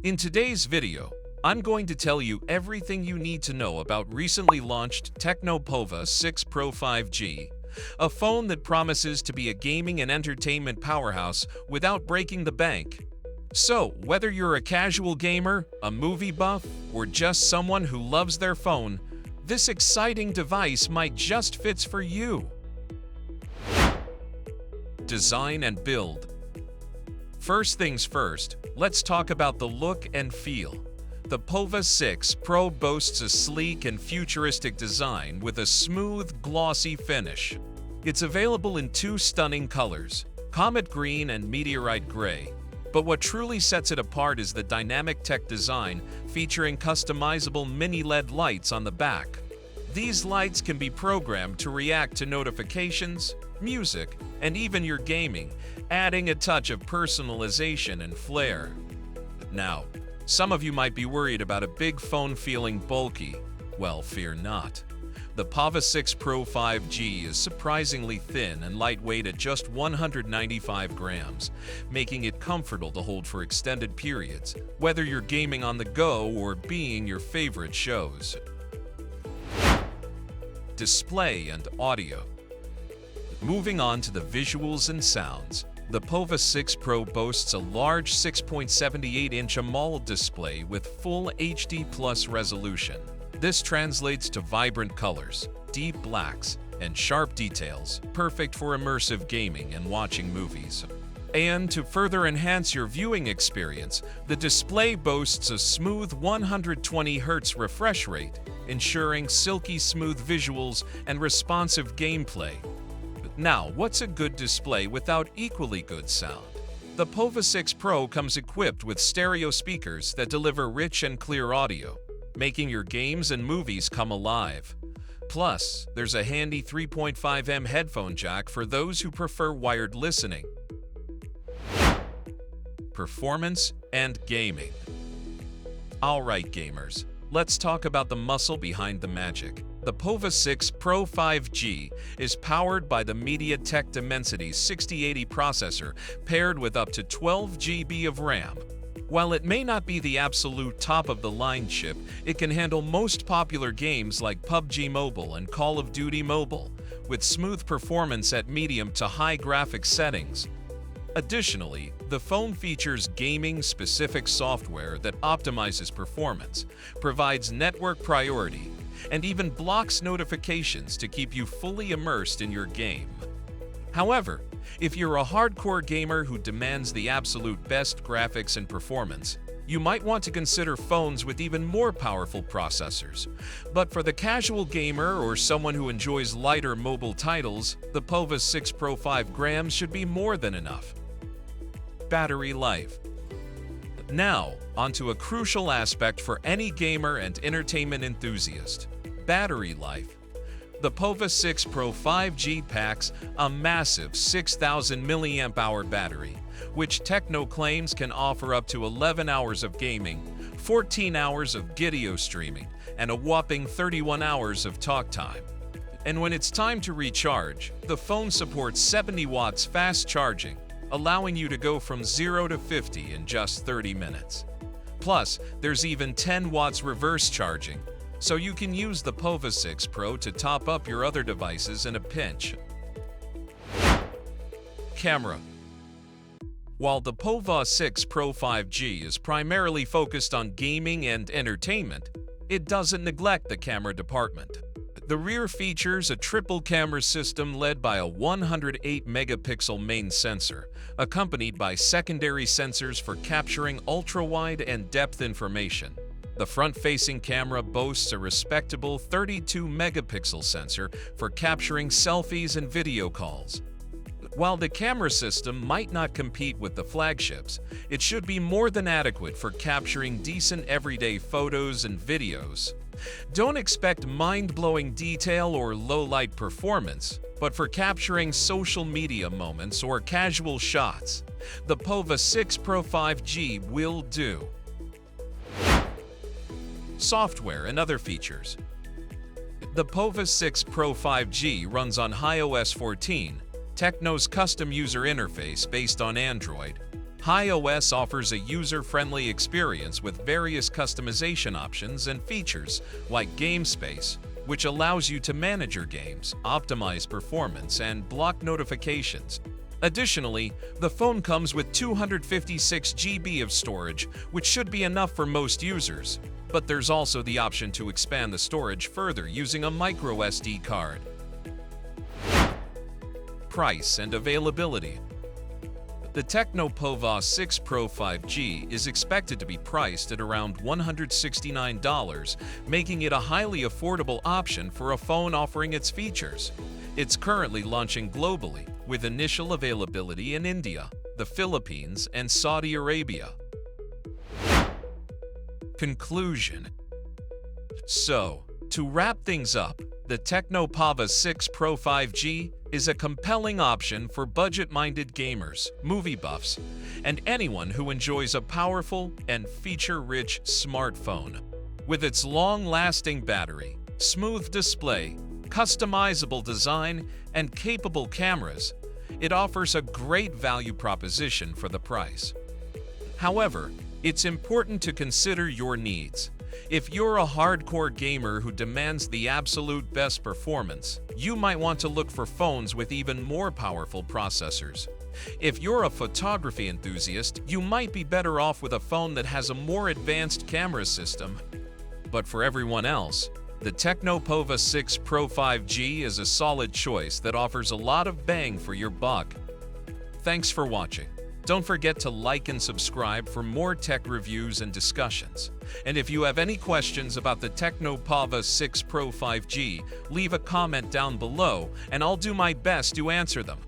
In today's video, I'm going to tell you everything you need to know about recently launched Tecno Pova 6 Pro 5G, a phone that promises to be a gaming and entertainment powerhouse without breaking the bank. So, whether you're a casual gamer, a movie buff, or just someone who loves their phone, this exciting device might just fit for you. Design and build. First things first, let's talk about the look and feel. The Pova 6 Pro boasts a sleek and futuristic design with a smooth, glossy finish. It's available in two stunning colors, Comet Green and Meteorite Gray. But what truly sets it apart is the dynamic tech design featuring customizable mini LED lights on the back. These lights can be programmed to react to notifications, music, and even your gaming, adding a touch of personalization and flair. Now, some of you might be worried about a big phone feeling bulky. Well, fear not. The Pova 6 Pro 5G is surprisingly thin and lightweight at just 195 grams, making it comfortable to hold for extended periods, whether you're gaming on the go or being your favorite shows. Display and audio. Moving on to the visuals and sounds, the Pova 6 Pro boasts a large 6.78-inch AMOLED display with full HD Plus resolution. This translates to vibrant colors, deep blacks, and sharp details, perfect for immersive gaming and watching movies. And to further enhance your viewing experience, the display boasts a smooth 120 Hz refresh rate, ensuring silky smooth visuals and responsive gameplay. Now, what's a good display without equally good sound? The Pova 6 Pro comes equipped with stereo speakers that deliver rich and clear audio, making your games and movies come alive. Plus, there's a handy 3.5mm headphone jack for those who prefer wired listening. Performance and gaming. Alright gamers, let's talk about the muscle behind the magic. The Pova 6 Pro 5G is powered by the MediaTek Dimensity 6080 processor paired with up to 12 GB of RAM. While it may not be the absolute top-of-the-line chip, it can handle most popular games like PUBG Mobile and Call of Duty Mobile, with smooth performance at medium to high graphics settings. Additionally, the phone features gaming-specific software that optimizes performance, provides network priority, and even blocks notifications to keep you fully immersed in your game. However, if you're a hardcore gamer who demands the absolute best graphics and performance, you might want to consider phones with even more powerful processors. But for the casual gamer or someone who enjoys lighter mobile titles, the Pova 6 Pro 5G should be more than enough. Battery life. Now, onto a crucial aspect for any gamer and entertainment enthusiast: battery life. The Pova 6 Pro 5G packs a massive 6,000 mAh battery, which Tecno claims can offer up to 11 hours of gaming, 14 hours of video streaming, and a whopping 31 hours of talk time. And when it's time to recharge, the phone supports 70 watts fast charging, allowing you to go from 0 to 50 in just 30 minutes. Plus, there's even 10 watts reverse charging, so you can use the Pova 6 Pro to top up your other devices in a pinch. Camera. While the Pova 6 Pro 5G is primarily focused on gaming and entertainment, it doesn't neglect the camera department. The rear features a triple camera system led by a 108-megapixel main sensor, accompanied by secondary sensors for capturing ultra-wide and depth information. The front-facing camera boasts a respectable 32-megapixel sensor for capturing selfies and video calls. While the camera system might not compete with the flagships, it should be more than adequate for capturing decent everyday photos and videos. Don't expect mind-blowing detail or low-light performance, but for capturing social media moments or casual shots, the Pova 6 Pro 5G will do. Software and other features. The Pova 6 Pro 5G runs on iOS 14, Tecno's custom user interface based on Android. iOS offers a user-friendly experience with various customization options and features like Game Space, which allows you to manage your games, optimize performance, and block notifications. Additionally, the phone comes with 256 GB of storage, which should be enough for most users. But there's also the option to expand the storage further using a micro SD card. Price and availability. The Tecno Pova 6 Pro 5G is expected to be priced at around $169, making it a highly affordable option for a phone offering its features. It's currently launching globally, with initial availability in India, the Philippines, and Saudi Arabia. Conclusion. So, to wrap things up, the Tecno Pova 6 Pro 5G is a compelling option for budget-minded gamers, movie buffs, and anyone who enjoys a powerful and feature-rich smartphone. With its long-lasting battery, smooth display, customizable design, and capable cameras, it offers a great value proposition for the price. However, it's important to consider your needs. If you're a hardcore gamer who demands the absolute best performance, you might want to look for phones with even more powerful processors. If you're a photography enthusiast, you might be better off with a phone that has a more advanced camera system. But for everyone else, the Tecno Pova 6 Pro 5G is a solid choice that offers a lot of bang for your buck. Thanks for watching. Don't forget to like and subscribe for more tech reviews and discussions. And if you have any questions about the Tecno Pova 6 Pro 5G, leave a comment down below and I'll do my best to answer them.